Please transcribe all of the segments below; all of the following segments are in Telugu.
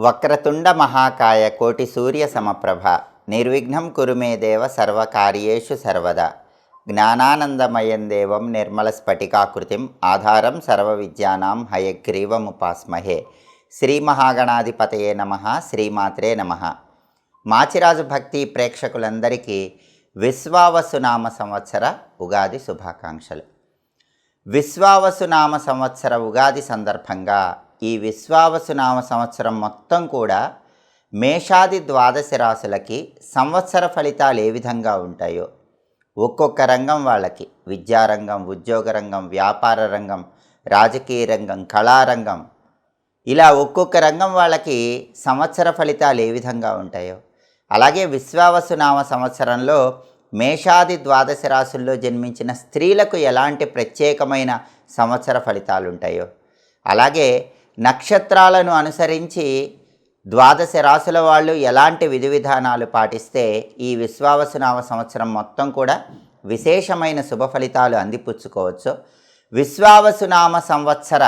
వక్రతుండ మహాకాయ కోటి సూర్య సమప్రభ నిర్విఘ్నం కురు మే దేవ సర్వకార్యేషు సర్వదా జ్ఞానానందమయం దేవం నిర్మల స్ఫటికాకృతిం ఆధారం సర్వ విద్యానాం హయగ్రీవముపాస్మహే. శ్రీ మహాగణాధిపతయే నమః. శ్రీమాత్రే నమః. మాచిరాజు భక్తి ప్రేక్షకులందరికీ విశ్వావసునామ సంవత్సర ఉగాది శుభాకాంక్షలు. విశ్వావసునామ సంవత్సర ఉగాది సందర్భంగా ఈ విశ్వావసునామ సంవత్సరం మొత్తం కూడా మేషాది ద్వాదశ రాశులకి సంవత్సర ఫలితాలు ఏ విధంగా ఉంటాయో, ఒక్కొక్క రంగం వాళ్ళకి, విద్యారంగం, ఉద్యోగ రంగం, వ్యాపార రంగం, రాజకీయ రంగం, కళారంగం, ఇలా ఒక్కొక్క రంగం వాళ్ళకి సంవత్సర ఫలితాలు ఏ విధంగా ఉంటాయో, అలాగే విశ్వావసునామ సంవత్సరంలో మేషాది ద్వాదశ రాశుల్లో జన్మించిన స్త్రీలకు ఎలాంటి ప్రత్యేకమైన సంవత్సర ఫలితాలు ఉంటాయో, అలాగే నక్షత్రాలను అనుసరించి ద్వాదశ రాశుల వాళ్ళు ఎలాంటి విధి విధానాలు పాటిస్తే ఈ విశ్వావసునామ సంవత్సరం మొత్తం కూడా విశేషమైన శుభ ఫలితాలు అందిపుచ్చుకోవచ్చు. విశ్వావసునామ సంవత్సర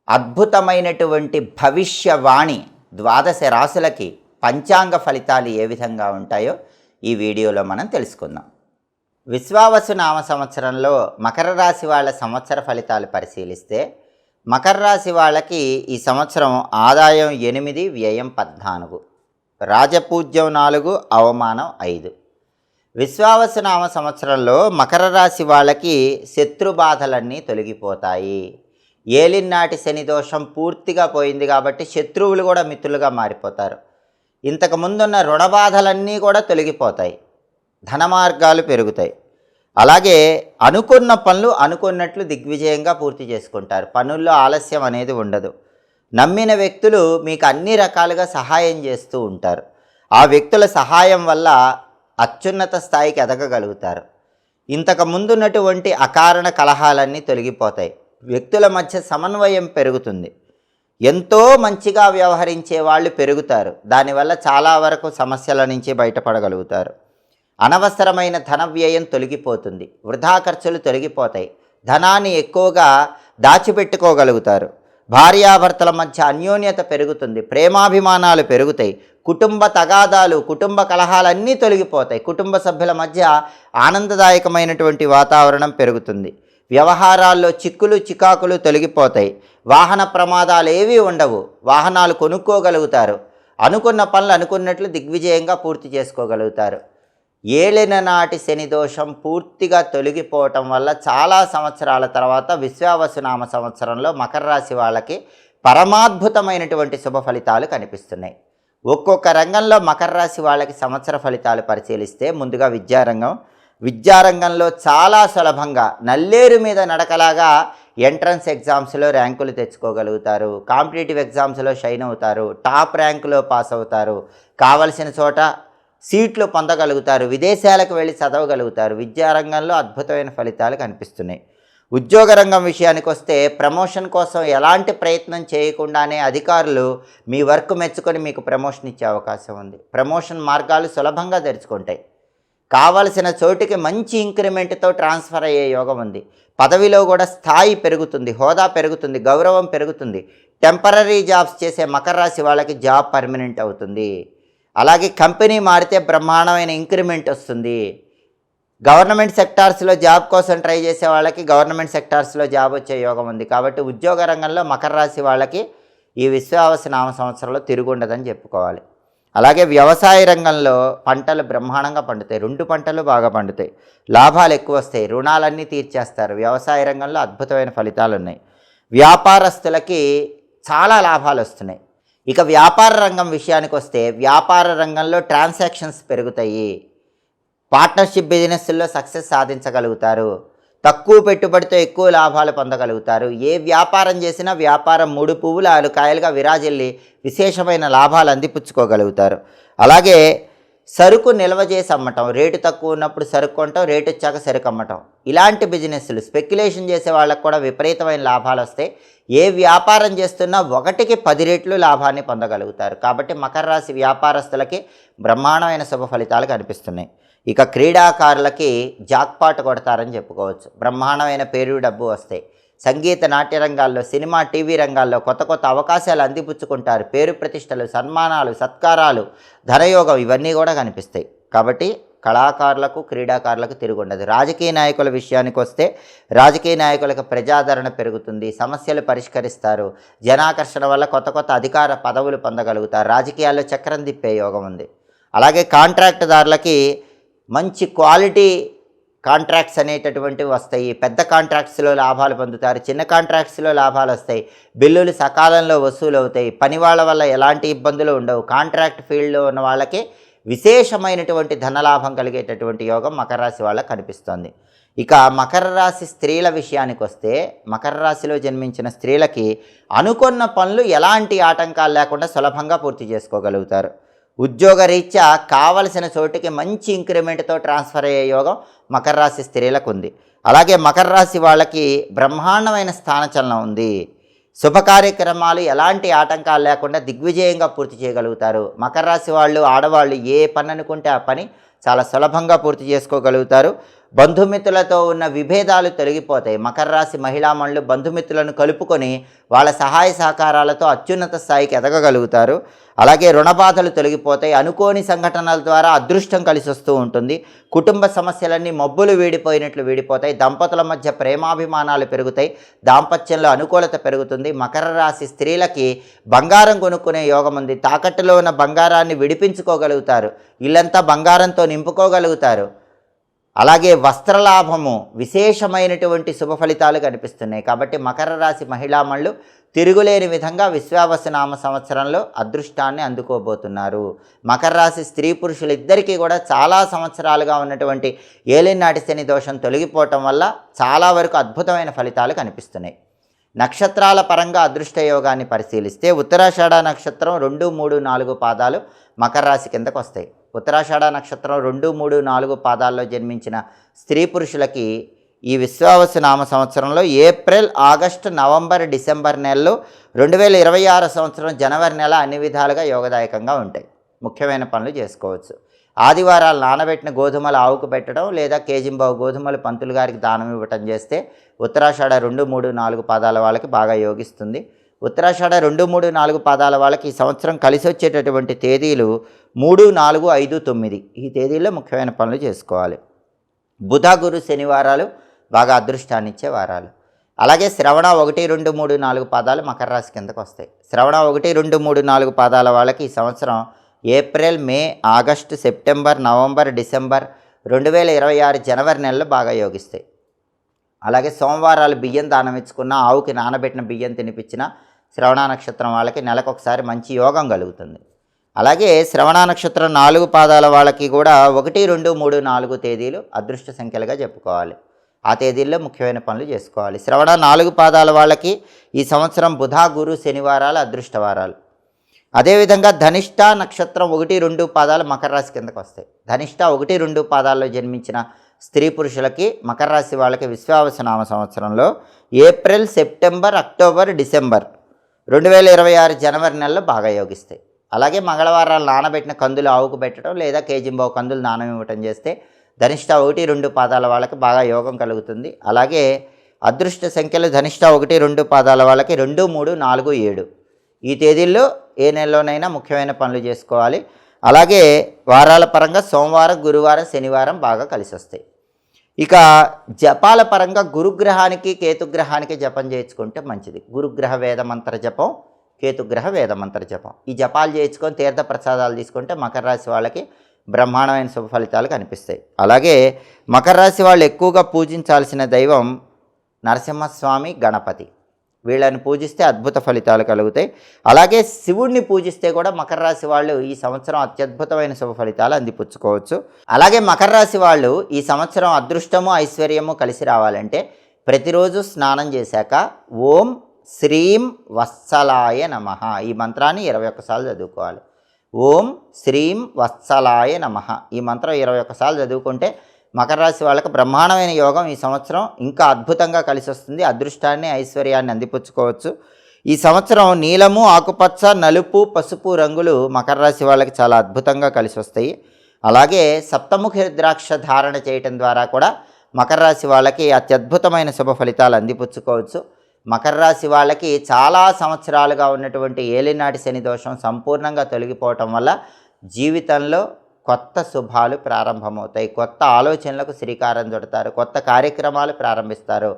అద్భుతమైనటువంటి భవిష్యవాణి ద్వాదశ రాశులకి పంచాంగ ఫలితాలు ఏ విధంగా ఉంటాయో ఈ వీడియోలో మనం తెలుసుకుందాం. విశ్వావసునామ సంవత్సరంలో మకర రాశి వాళ్ళ సంవత్సర ఫలితాలు పరిశీలిస్తే, మకర రాశి వాళ్ళకి ఈ సంవత్సరం ఆదాయం 8, వ్యయం 14, రాజపూజ్యం 4, అవమానం 5. విశ్వావసునామ సంవత్సరంలో మకర రాశి వాళ్ళకి శత్రుబాధలన్నీ తొలగిపోతాయి. ఏలినాటి శని దోషం పూర్తిగా పోయింది కాబట్టి శత్రువులు కూడా మిత్రులుగా మారిపోతారు. ఇంతకు ముందున్న రుణబాధలన్నీ కూడా తొలగిపోతాయి. ధన మార్గాలు పెరుగుతాయి. అలాగే అనుకున్న పనులు అనుకున్నట్లు దిగ్విజయంగా పూర్తి చేసుకుంటారు. పనుల్లో ఆలస్యం అనేది ఉండదు. నమ్మిన వ్యక్తులు మీకు అన్ని రకాలుగా సహాయం చేస్తూ ఉంటారు. ఆ వ్యక్తుల సహాయం వల్ల అత్యున్నత స్థాయికి ఎదగగలుగుతారు. ఇంతకు ముందున్నటువంటి అకారణ కలహాలన్నీ తొలగిపోతాయి. వ్యక్తుల మధ్య సమన్వయం పెరుగుతుంది. ఎంతో మంచిగా వ్యవహరించే వాళ్ళు పెరుగుతారు. దానివల్ల చాలా వరకు సమస్యల నుంచి బయటపడగలుగుతారు. అనవసరమైన ధన వ్యయం తొలగిపోతుంది. వృధా ఖర్చులు తొలగిపోతాయి. ధనాన్ని ఎక్కువగా దాచిపెట్టుకోగలుగుతారు. భార్యాభర్తల మధ్య అన్యోన్యత పెరుగుతుంది. ప్రేమాభిమానాలు పెరుగుతాయి. కుటుంబ తగాదాలు, కుటుంబ కలహాలన్నీ తొలగిపోతాయి. కుటుంబ సభ్యుల మధ్య ఆనందదాయకమైనటువంటి వాతావరణం పెరుగుతుంది. వ్యవహారాల్లో చిక్కులు చికాకులు తొలగిపోతాయి. వాహన ప్రమాదాలు ఏవీ ఉండవు. వాహనాలు కొనుక్కోగలుగుతారు. అనుకున్న పనులు అనుకున్నట్లు దిగ్విజయంగా పూర్తి చేసుకోగలుగుతారు. ఏలిన నాటి శని దోషం పూర్తిగా తొలగిపోవటం వల్ల చాలా సంవత్సరాల తర్వాత విశ్వావసునామ సంవత్సరంలో మకర రాశి వాళ్ళకి పరమాద్భుతమైనటువంటి శుభ ఫలితాలు కనిపిస్తున్నాయి. ఒక్కొక్క రంగంలో మకర రాశి వాళ్ళకి సంవత్సర ఫలితాలు పరిశీలిస్తే, ముందుగా విద్యారంగంలో చాలా సులభంగా నల్లేరు మీద నడకలాగా ఎంట్రన్స్ ఎగ్జామ్స్లో ర్యాంకులు తెచ్చుకోగలుగుతారు. కాంపిటేటివ్ ఎగ్జామ్స్లో షైన్ అవుతారు. టాప్ ర్యాంకులో పాస్ అవుతారు. కావలసిన చోట సీట్లు పొందగలుగుతారు. విదేశాలకు వెళ్ళి చదవగలుగుతారు. విద్యారంగంలో అద్భుతమైన ఫలితాలు కనిపిస్తున్నాయి. ఉద్యోగ రంగం విషయానికి వస్తే, ప్రమోషన్ కోసం ఎలాంటి ప్రయత్నం చేయకుండానే అధికారులు మీ వర్క్ మెచ్చుకొని మీకు ప్రమోషన్ ఇచ్చే అవకాశం ఉంది. ప్రమోషన్ మార్గాలు సులభంగా తెరుచుకుంటాయి. కావలసిన చోటికి మంచి ఇంక్రిమెంట్తో ట్రాన్స్ఫర్ అయ్యే యోగం ఉంది. పదవిలో కూడా స్థాయి పెరుగుతుంది, హోదా పెరుగుతుంది, గౌరవం పెరుగుతుంది. టెంపరరీ జాబ్స్ చేసే మకర రాశి వాళ్ళకి జాబ్ పర్మనెంట్ అవుతుంది. అలాగే కంపెనీ మారితే బ్రహ్మాండమైన ఇంక్రిమెంట్ వస్తుంది. గవర్నమెంట్ సెక్టార్స్లో జాబ్ కోసం ట్రై చేసే వాళ్ళకి గవర్నమెంట్ సెక్టార్స్లో జాబ్ వచ్చే యోగం ఉంది. కాబట్టి ఉద్యోగ రంగంలో మకర రాశి వాళ్ళకి ఈ విశ్వావసునామ సంవత్సరంలో తిరుగుండదని చెప్పుకోవాలి. అలాగే వ్యవసాయ రంగంలో పంటలు బ్రహ్మాండంగా పండుతాయి. 2 పంటలు బాగా పండుతాయి. లాభాలు ఎక్కువ వస్తాయి. రుణాలన్నీ తీర్చేస్తారు. వ్యవసాయ రంగంలో అద్భుతమైన ఫలితాలు ఉన్నాయి. వ్యాపారస్తులకి చాలా లాభాలు వస్తున్నాయి. ఇక వ్యాపార రంగం విషయానికి వస్తే, వ్యాపార రంగంలో ట్రాన్సాక్షన్స్ పెరుగుతాయి. పార్ట్నర్షిప్ బిజినెస్ల్లో సక్సెస్ సాధించగలుగుతారు. తక్కువ పెట్టుబడితో ఎక్కువ లాభాలు పొందగలుగుతారు. ఏ వ్యాపారం చేసినా వ్యాపారం 3 పువ్వులు 6 కాయలుగా విరాజిల్లి విశేషమైన లాభాలు అందిపుచ్చుకోగలుగుతారు. అలాగే సరుకు నిల్వ చేసి అమ్మటం, రేటు తక్కువ ఉన్నప్పుడు సరుకు కొనటం, రేటు వచ్చాక సరుకు అమ్మటం, ఇలాంటి బిజినెస్లు, స్పెక్యులేషన్ చేసే వాళ్ళకు కూడా విపరీతమైన లాభాలు వస్తాయి. ఏ వ్యాపారం చేస్తున్నా 1కి 10 రెట్లు లాభాన్ని పొందగలుగుతారు. కాబట్టి మకర రాశి వ్యాపారస్తులకి బ్రహ్మాండమైన శుభ ఫలితాలు కనిపిస్తున్నాయి. ఇక క్రీడాకారులకి జాక్పాట్ కొడతారని చెప్పుకోవచ్చు. బ్రహ్మాండమైన పేరు డబ్బు వస్తాయి. సంగీత నాట్య రంగాల్లో, సినిమా టీవీ రంగాల్లో కొత్త కొత్త అవకాశాలు అందిపుచ్చుకుంటారు. పేరు ప్రతిష్టలు, సన్మానాలు, సత్కారాలు, ధనయోగం ఇవన్నీ కూడా కనిపిస్తాయి. కాబట్టి కళాకారులకు, క్రీడాకారులకు తిరుగుండదు. రాజకీయ నాయకుల విషయానికి వస్తే రాజకీయ నాయకులకు ప్రజాదరణ పెరుగుతుంది, సమస్యలు పరిష్కరిస్తారు, జనాకర్షణ వల్ల కొత్త కొత్త అధికార పదవులు పొందగలుగుతారు, రాజకీయాల్లో చక్రం తిప్పే యోగం ఉంది. అలాగే కాంట్రాక్టుదారులకి మంచి క్వాలిటీ కాంట్రాక్ట్స్ అనేటటువంటివి వస్తాయి. పెద్ద కాంట్రాక్ట్స్లో లాభాలు పొందుతారు, చిన్న కాంట్రాక్ట్స్లో లాభాలు వస్తాయి, బిల్లులు సకాలంలో వసూలు అవుతాయి, పని వాళ్ళ వల్ల ఎలాంటి ఇబ్బందులు ఉండవు. కాంట్రాక్ట్ ఫీల్డ్లో ఉన్న వాళ్ళకి విశేషమైనటువంటి ధనలాభం కలిగేటటువంటి యోగం మకర రాశి వాళ్ళకి కనిపిస్తుంది. ఇక మకర రాశి స్త్రీల విషయానికి వస్తే మకర రాశిలో జన్మించిన స్త్రీలకి అనుకున్న పనులు ఎలాంటి ఆటంకాలు లేకుండా సులభంగా పూర్తి చేసుకోగలుగుతారు. ఉద్యోగరీత్యా కావలసిన చోటుకి మంచి ఇంక్రిమెంట్తో ట్రాన్స్ఫర్ అయ్యే యోగం మకర రాశి స్త్రీలకు ఉంది. అలాగే మకర రాశి వాళ్ళకి బ్రహ్మాండమైన స్థానచలనం ఉంది. శుభ కార్యక్రమాలు ఎలాంటి ఆటంకాలు లేకుండా దిగ్విజయంగా పూర్తి చేయగలుగుతారు. మకర రాశి వాళ్ళు, ఆడవాళ్ళు ఏ పని అనుకుంటే ఆ పని చాలా సులభంగా పూర్తి చేసుకోగలుగుతారు. బంధుమిత్రులతో ఉన్న విభేదాలు తొలగిపోతాయి. మకర రాశి మహిళామణులు బంధుమిత్రులను కలుపుకొని వాళ్ళ సహాయ సహకారాలతో అత్యున్నత స్థాయికి ఎదగగలుగుతారు. అలాగే రుణబాధలు తొలగిపోతాయి. అనుకోని సంఘటనల ద్వారా అదృష్టం కలిసి వస్తూ ఉంటుంది. కుటుంబ సమస్యలన్నీ మబ్బులు వీడిపోయినట్లు వీడిపోతాయి. దంపతుల మధ్య ప్రేమాభిమానాలు పెరుగుతాయి. దాంపత్యంలో అనుకూలత పెరుగుతుంది. మకర రాశి స్త్రీలకి బంగారం కొనుక్కునే యోగం ఉంది. తాకట్టులో ఉన్న బంగారాన్ని విడిపించుకోగలుగుతారు. ఇల్లంతా బంగారంతో నింపుకోగలుగుతారు. అలాగే వస్త్రలాభము, విశేషమైనటువంటి శుభ ఫలితాలు కనిపిస్తున్నాయి. కాబట్టి మకర రాశి మహిళామణులు తిరుగులేని విధంగా విశ్వావసునామ సంవత్సరంలో అదృష్టాన్ని అందుకోబోతున్నారు. మకర రాశి స్త్రీ పురుషులు ఇద్దరికీ కూడా చాలా సంవత్సరాలుగా ఉన్నటువంటి ఏలినాటి శని దోషం తొలగిపోవటం వల్ల చాలా వరకు అద్భుతమైన ఫలితాలు కనిపిస్తున్నాయి. నక్షత్రాల పరంగా అదృష్ట యోగాన్ని పరిశీలిస్తే ఉత్తరాషాఢ నక్షత్రం 2, 3, 4 పాదాలు మకర రాశి కిందకు వస్తాయి. ఉత్తరాషాఢ నక్షత్రం 2, 3, 4 పాదాల్లో జన్మించిన స్త్రీ పురుషులకి ఈ విశ్వావసునామ సంవత్సరంలో ఏప్రిల్, ఆగస్టు, నవంబర్, డిసెంబర్ నెలలు 2026 సంవత్సరం జనవరి నెల అన్ని విధాలుగా యోగదాయకంగా ఉంటాయి. ముఖ్యమైన పనులు చేసుకోవచ్చు. ఆదివారాలు నానబెట్టిన గోధుమలు ఆవుకు పెట్టడం లేదా కేజింబావు గోధుమలు పంతులు గారికి దానం ఇవ్వటం చేస్తే ఉత్తరాషాఢ 2, 3, 4 పాదాల వాళ్ళకి బాగా యోగిస్తుంది. ఉత్తరాషాఢ 2, 3, 4 పాదాల వాళ్ళకి ఈ సంవత్సరం కలిసి వచ్చేటటువంటి తేదీలు 3, 4, 5, 9 ఈ తేదీల్లో ముఖ్యమైన పనులు చేసుకోవాలి. బుధ, గురు, శనివారాలు బాగా అదృష్టాన్ని ఇచ్చే వారాలు. అలాగే శ్రవణ 1, 2, 3, 4 పాదాలు మకర రాశి కిందకు వస్తాయి. శ్రవణ 1, 2, 3, 4 పాదాల వాళ్ళకి ఈ సంవత్సరం ఏప్రిల్, మే, ఆగస్టు, సెప్టెంబర్, నవంబర్, డిసెంబర్ 2026 జనవరి నెలలు బాగా యోగిస్తాయి. అలాగే సోమవారాలు బియ్యం దానం ఇచ్చుకున్న, ఆవుకి నానబెట్టిన బియ్యం తినిపించిన శ్రవణ నక్షత్రం వాళ్ళకి నెలకొకసారి మంచి యోగం కలుగుతుంది. అలాగే శ్రవణ నక్షత్రం 4 పాదాల వాళ్ళకి కూడా 1, 2, 3, 4 తేదీలు అదృష్ట సంఖ్యలుగా చెప్పుకోవాలి. ఆ తేదీల్లో ముఖ్యమైన పనులు చేసుకోవాలి. శ్రవణ 4 పాదాల వాళ్ళకి ఈ సంవత్సరం బుధ, గురు, శనివారాలు అదృష్టవారాలు. అదేవిధంగా ధనిష్ట నక్షత్రం 1, 2 పాదాలు మకర రాశి కిందకు వస్తాయి. ధనిష్ట 1, 2 పాదాల్లో జన్మించిన స్త్రీ పురుషులకి మకర రాశి వాళ్ళకి విశ్వావసునామ సంవత్సరంలో ఏప్రిల్, సెప్టెంబర్, అక్టోబర్, డిసెంబర్ 2026 జనవరి నెలలో బాగా యోగిస్తాయి. అలాగే మంగళవారాలు నానబెట్టిన కందులు ఆవుకు పెట్టడం లేదా కేజింబావు కందులు దానం ఇవ్వటం చేస్తే ధనిష్ట 1, 2 పాదాల వాళ్ళకి బాగా యోగం కలుగుతుంది. అలాగే అదృష్ట సంఖ్యలు ధనిష్ట 1, 2 పాదాల వాళ్ళకి 2, 3, 4, 7 ఈ తేదీల్లో ఏ నెలలోనైనా ముఖ్యమైన పనులు చేసుకోవాలి. అలాగే వారాల పరంగా సోమవారం, గురువారం, శనివారం బాగా కలిసి వస్తాయి. ఇక జపాల పరంగా గురుగ్రహానికి, కేతుగ్రహానికి జపం చేయించుకుంటే మంచిది. గురుగ్రహ వేదమంత్ర జపం, కేతుగ్రహ వేదమంత్ర జపం ఈ జపాలు చేయించుకొని తీర్థ ప్రసాదాలు తీసుకుంటే మకర రాశి వాళ్ళకి బ్రహ్మాండమైన శుభ ఫలితాలు కనిపిస్తాయి. అలాగే మకర రాశి వాళ్ళు ఎక్కువగా పూజించాల్సిన దైవం నరసింహస్వామి, గణపతి. వీళ్ళని పూజిస్తే అద్భుత ఫలితాలు కలుగుతాయి. అలాగే శివుణ్ణి పూజిస్తే కూడా మకర రాశి వాళ్ళు ఈ సంవత్సరం అత్యద్భుతమైన శుభ ఫలితాలు అందిపుచ్చుకోవచ్చు. అలాగే మకర రాశి వాళ్ళు ఈ సంవత్సరం అదృష్టము, ఐశ్వర్యము కలిసి రావాలంటే ప్రతిరోజు స్నానం చేశాక ఓం శ్రీం వత్సలాయ నమః ఈ మంత్రాన్ని 21 సార్లు చదువుకోవాలి. ఓం శ్రీం వత్సలాయ నమః ఈ మంత్రం 21 సార్లు చదువుకుంటే మకర రాశి వాళ్ళకి బ్రహ్మాండమైన యోగం ఈ సంవత్సరం ఇంకా అద్భుతంగా కలిసి వస్తుంది. అదృష్టాన్ని, ఐశ్వర్యాన్ని అందిపుచ్చుకోవచ్చు. ఈ సంవత్సరం నీలము, ఆకుపచ్చ, నలుపు, పసుపు రంగులు మకర రాశి వాళ్ళకి చాలా అద్భుతంగా కలిసి వస్తాయి. అలాగే సప్తముఖి రుద్రాక్ష ధారణ చేయటం ద్వారా కూడా మకర రాశి వాళ్ళకి అత్యద్భుతమైన శుభ ఫలితాలు అందిపుచ్చుకోవచ్చు. మకర రాశి వాళ్ళకి చాలా సంవత్సరాలుగా ఉన్నటువంటి ఏలినాటి శని దోషం సంపూర్ణంగా తొలగిపోవటం వల్ల జీవితంలో కొత్త శుభాలు ప్రారంభమవుతాయి. కొత్త ఆలోచనలకు శ్రీకారం చుడతారు, కొత్త కార్యక్రమాలు ప్రారంభిస్తారు.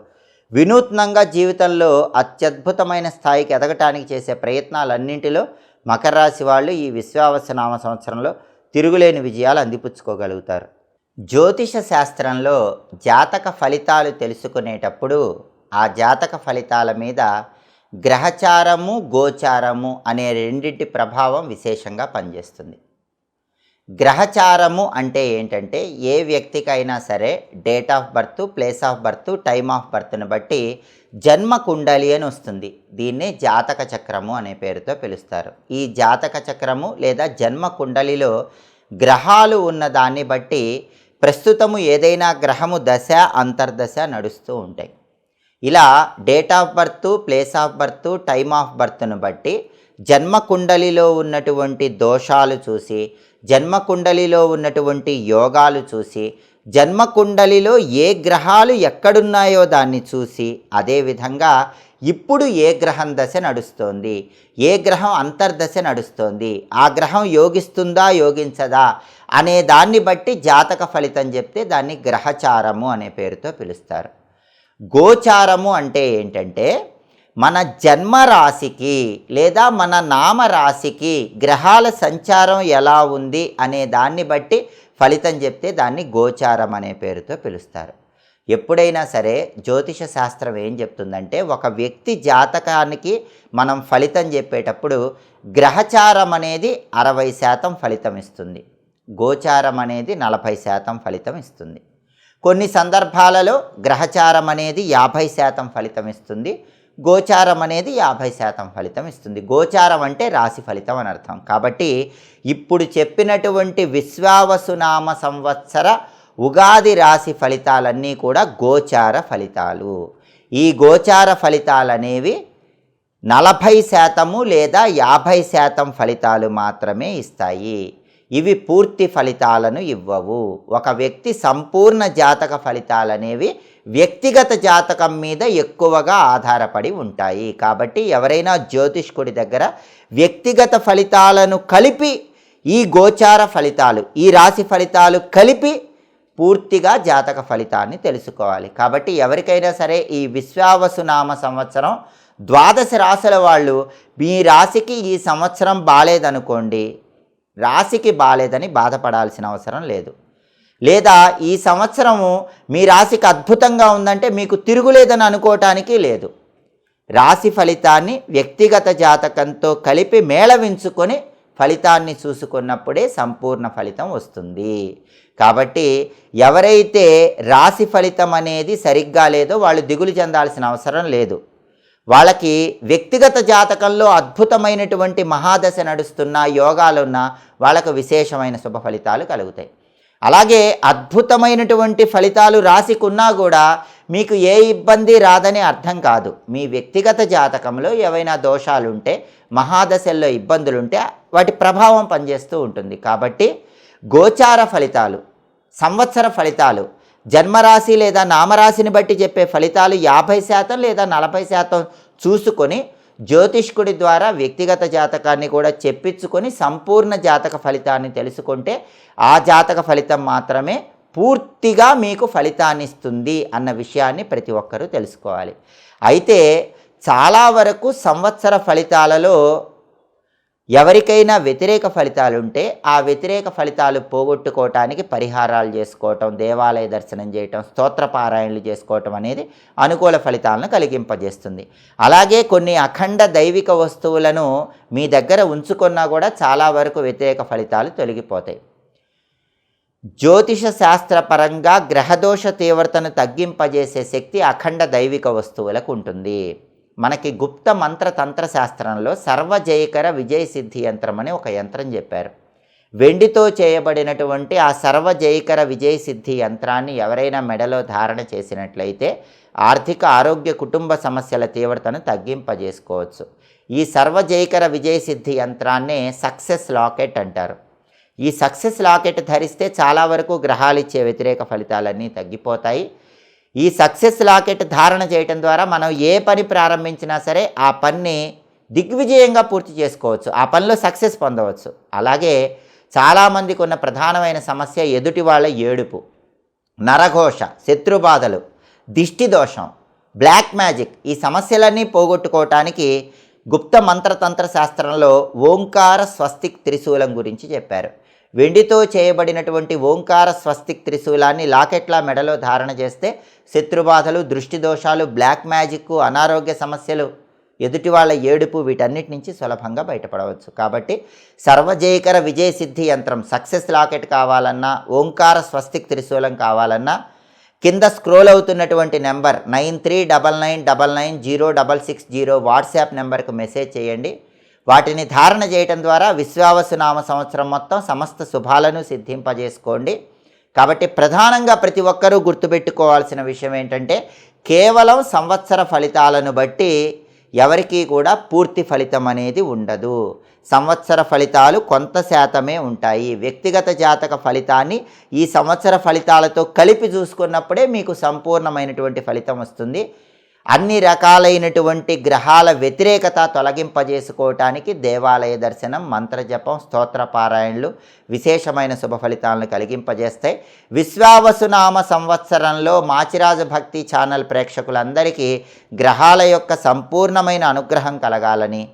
వినూత్నంగా జీవితంలో అత్యద్భుతమైన స్థాయికి ఎదగటానికి చేసే ప్రయత్నాలన్నింటిలో మకర రాశి వాళ్ళు ఈ విశ్వావసునామ సంవత్సరంలో తిరుగులేని విజయాలు అందిపుచ్చుకోగలుగుతారు. జ్యోతిష శాస్త్రంలో జాతక ఫలితాలు తెలుసుకునేటప్పుడు ఆ జాతక ఫలితాల మీద గ్రహచారము, గోచారము అనే రెండింటి ప్రభావం విశేషంగా పనిచేస్తుంది. గ్రహచారము అంటే ఏంటంటే ఏ వ్యక్తికైనా సరే date of birth, place of birth, time of బర్త్ని బట్టి జన్మ కుండలి అని వస్తుంది. దీన్ని జాతక చక్రము అనే పేరుతో పిలుస్తారు. ఈ జాతక చక్రము లేదా జన్మ కుండలిలో గ్రహాలు ఉన్న దాన్ని బట్టి ప్రస్తుతము ఏదైనా గ్రహము దశ, అంతర్దశ నడుస్తూ ఉంటాయి. ఇలా date of birth, place of birth, time of బర్త్ను బట్టి జన్మ కుండలిలో ఉన్నటువంటి దోషాలు చూసి, జన్మ కుండలిలో ఉన్నటువంటి యోగాలు చూసి, జన్మ కుండలిలో ఏ గ్రహాలు ఎక్కడున్నాయో దాన్ని చూసి, అదేవిధంగా ఇప్పుడు ఏ గ్రహం దశ నడుస్తోంది, ఏ గ్రహం అంతర్దశ నడుస్తోంది, ఆ గ్రహం యోగిస్తుందా యోగించదా అనే దాన్ని బట్టి జాతక ఫలితం చెప్తే దాన్ని గ్రహచారము అనే పేరుతో పిలుస్తారు. గోచారము అంటే ఏంటంటే మన జన్మరాశికి లేదా మన నామరాశికి గ్రహాల సంచారం ఎలా ఉంది అనే దాన్ని బట్టి ఫలితం చెప్తే దాన్ని గోచారం అనే పేరుతో పిలుస్తారు. ఎప్పుడైనా సరే జ్యోతిష శాస్త్రం ఏం చెప్తుందంటే ఒక వ్యక్తి జాతకానికి మనం ఫలితం చెప్పేటప్పుడు గ్రహచారం అనేది 60% ఫలితం ఇస్తుంది, గోచారం అనేది 40% ఫలితం ఇస్తుంది. కొన్ని సందర్భాలలో గ్రహచారం అనేది 50% ఫలితం ఇస్తుంది, గోచారం అనేది 50% ఫలితం ఇస్తుంది. గోచారం అంటే రాశి ఫలితం అని అర్థం. కాబట్టి ఇప్పుడు చెప్పినటువంటి విశ్వావసునామ సంవత్సర ఉగాది రాశి ఫలితాలన్నీ కూడా గోచార ఫలితాలు. ఈ గోచార ఫలితాలు అనేవి 40% లేదా 50% ఫలితాలు మాత్రమే ఇస్తాయి. ఇవి పూర్తి ఫలితాలను ఇవ్వవు. ఒక వ్యక్తి సంపూర్ణ జాతక ఫలితాలనేవి వ్యక్తిగత జాతకం మీద ఎక్కువగా ఆధారపడి ఉంటాయి. కాబట్టి ఎవరైనా జ్యోతిష్కుడి దగ్గర వ్యక్తిగత ఫలితాలను కలిపి ఈ గోచార ఫలితాలు, ఈ రాశి ఫలితాలు కలిపి పూర్తిగా జాతక ఫలితాన్ని తెలుసుకోవాలి. కాబట్టి ఎవరికైనా సరే ఈ విశ్వావసునామ సంవత్సరం 12 రాశుల వాళ్ళు మీ రాశికి ఈ సంవత్సరం బాలేదనుకోండి, రాశికి బాలేదని బాధపడాల్సిన అవసరం లేదు. లేదా ఈ సంవత్సరము మీ రాశికి అద్భుతంగా ఉందంటే మీకు తిరుగులేదని అనుకోవటానికి లేదు. రాశి ఫలితాన్ని వ్యక్తిగత జాతకంతో కలిపి మేళవించుకొని ఫలితాన్ని చూసుకున్నప్పుడే సంపూర్ణ ఫలితం వస్తుంది. కాబట్టి ఎవరైతే రాశి ఫలితం అనేది సరిగ్గా లేదో వాళ్ళు దిగులు చెందాల్సిన అవసరం లేదు. వాళ్ళకి వ్యక్తిగత జాతకంలో అద్భుతమైనటువంటి మహాదశ నడుస్తున్న యోగాలున్న వాళ్ళకు విశేషమైన శుభ ఫలితాలు కలుగుతాయి. అలాగే అద్భుతమైనటువంటి ఫలితాలు రాశికి ఉన్నా కూడా మీకు ఏ ఇబ్బంది రాదని అర్థం కాదు. మీ వ్యక్తిగత జాతకంలో ఏవైనా దోషాలుంటే, మహాదశల్లో ఇబ్బందులుంటే వాటి ప్రభావం పనిచేస్తూ ఉంటుంది. కాబట్టి గోచార ఫలితాలు, సంవత్సర ఫలితాలు, జన్మరాశి లేదా నామరాశిని బట్టి చెప్పే ఫలితాలు 50% లేదా 40% చూసుకొని జ్యోతిష్కుడి ద్వారా వ్యక్తిగత జాతకాన్ని కూడా చెప్పించుకొని సంపూర్ణ జాతక ఫలితాన్ని తెలుసుకుంటే ఆ జాతక ఫలితం మాత్రమే పూర్తిగా మీకు ఫలితాన్ని ఇస్తుంది అన్న విషయాన్ని ప్రతి ఒక్కరూ తెలుసుకోవాలి. అయితే చాలా వరకు సంవత్సర ఫలితాలలో ఎవరికైనా వ్యతిరేక ఫలితాలు ఉంటే ఆ వ్యతిరేక ఫలితాలు పోగొట్టుకోవటానికి పరిహారాలు చేసుకోవటం, దేవాలయ దర్శనం చేయటం, స్తోత్రపారాయణలు చేసుకోవటం అనేది అనుకూల ఫలితాలను కలిగింపజేస్తుంది. అలాగే కొన్ని అఖండ దైవిక వస్తువులను మీ దగ్గర ఉంచుకున్నా కూడా చాలా వరకు వ్యతిరేక ఫలితాలు తొలగిపోతాయి. జ్యోతిష శాస్త్రపరంగా గ్రహదోష తీవ్రతను తగ్గింపజేసే శక్తి అఖండ దైవిక వస్తువులకు ఉంటుంది. మనకి గుప్త మంత్ర తంత్ర శాస్త్రంలో సర్వజయకర విజయ సిద్ధి యంత్రం అని ఒక యంత్రం చెప్పారు. వెండితో చేయబడినటువంటి ఆ సర్వజయకర విజయ సిద్ధి యంత్రాన్ని ఎవరైనా మెడలో ధారణ చేసినట్లయితే ఆర్థిక, ఆరోగ్య, కుటుంబ సమస్యల తీవ్రతను తగ్గింపజేసుకోవచ్చు. ఈ సర్వజయకర విజయ సిద్ధి యంత్రాన్నే సక్సెస్ లాకెట్ అంటారు. ఈ సక్సెస్ లాకెట్ ధరిస్తే చాలా వరకు గ్రహాలు ఇచ్చే వ్యతిరేక ఫలితాలన్నీ తగ్గిపోతాయి. ఈ సక్సెస్ లాకెట్ ధారణ చేయటం ద్వారా మనం ఏ పని ప్రారంభించినా సరే ఆ పనిని దిగ్విజయంగా పూర్తి చేసుకోవచ్చు, ఆ పనిలో సక్సెస్ పొందవచ్చు. అలాగే చాలామందికి ఉన్న ప్రధానమైన సమస్య ఎదుటి వాళ్ళ ఏడుపు, నరఘోష, శత్రుబాధలు, దిష్టి దోషం, బ్లాక్ మ్యాజిక్. ఈ సమస్యలన్నీ పోగొట్టుకోవటానికి గుప్త మంత్రతంత్ర శాస్త్రంలో ఓంకార స్వస్తిక్ త్రిశూలం గురించి చెప్పారు. వెండితో చేయబడినటువంటి ఓంకార స్వస్తిక్ త్రిశూలాన్ని లాకెట్లా మెడలో ధారణ చేస్తే శత్రుబాధలు, దృష్టి దోషాలు, బ్లాక్ మ్యాజిక్, అనారోగ్య సమస్యలు, ఎదుటి వాళ్ళ ఏడుపు, వీటన్నిటి నుంచి సులభంగా బయటపడవచ్చు. కాబట్టి సర్వజయకర విజయసిద్ధి యంత్రం సక్సెస్ లాకెట్ కావాలన్నా, ఓంకార స్వస్తిక్ త్రిశూలం కావాలన్నా కింద స్క్రోల్ అవుతున్నటువంటి నెంబర్ 9399990660 వాట్సాప్ నెంబర్కు మెసేజ్ చేయండి. వాటిని ధారణ చేయటం ద్వారా విశ్వావసునామ సంవత్సరం మొత్తం సమస్త శుభాలను సిద్ధింపజేసుకోండి. కాబట్టి ప్రధానంగా ప్రతి ఒక్కరూ గుర్తుపెట్టుకోవాల్సిన విషయం ఏంటంటే, కేవలం సంవత్సర ఫలితాలను బట్టి ఎవరికీ కూడా పూర్తి ఫలితం అనేది ఉండదు. సంవత్సర ఫలితాలు కొంత శాతమే ఉంటాయి. వ్యక్తిగత జాతక ఫలితాన్ని ఈ సంవత్సర ఫలితాలతో కలిపి చూసుకున్నప్పుడే మీకు సంపూర్ణమైనటువంటి ఫలితం వస్తుంది. అన్ని రకాలైనటువంటి గ్రహాల వ్యతిరేకత తొలగింపజేసుకోవటానికి దేవాలయ దర్శనం, మంత్రజపం, స్తోత్రపారాయణలు విశేషమైన శుభ ఫలితాలను కలిగింపజేస్తాయి. విశ్వావసునామ సంవత్సరంలో మాచిరాజు భక్తి ఛానల్ ప్రేక్షకులందరికీ గ్రహాల యొక్క సంపూర్ణమైన అనుగ్రహం కలగాలని,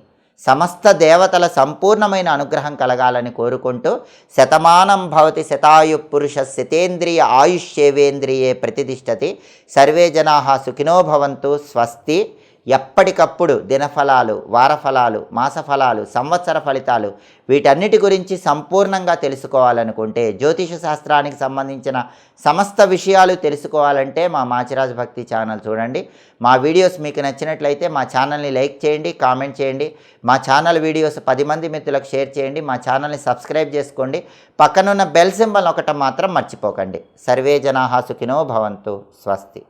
సమస్త దేవతల సంపూర్ణమైన అనుగ్రహం కలగాలని కోరుకుంటూ, శతమానం భవతి శతాయు పురుష శతేంద్రియ ఆయుష్యేవేంద్రియే ప్రతిష్టతి, సర్వే జనాః సుఖినో భవంతు, స్వస్తి. ఎప్పటికప్పుడు దినఫలాలు, వారఫలాలు, మాసఫలాలు, సంవత్సర ఫలితాలు వీటన్నిటి గురించి సంపూర్ణంగా తెలుసుకోవాలనుకుంటే, జ్యోతిష శాస్త్రానికి సంబంధించిన సమస్త విషయాలు తెలుసుకోవాలంటే మా మాచిరాజు భక్తి ఛానల్ చూడండి. మా వీడియోస్ మీకు నచ్చినట్లయితే మా ఛానల్ని లైక్ చేయండి, కామెంట్ చేయండి. మా ఛానల్ వీడియోస్ 10 మంది మిత్రులకు షేర్ చేయండి. మా ఛానల్ని సబ్స్క్రైబ్ చేసుకోండి. పక్కనున్న బెల్ సింబల్ ఒకటి మాత్రం మర్చిపోకండి. సర్వే జనాః సుఖినో భవంతు, స్వస్తి.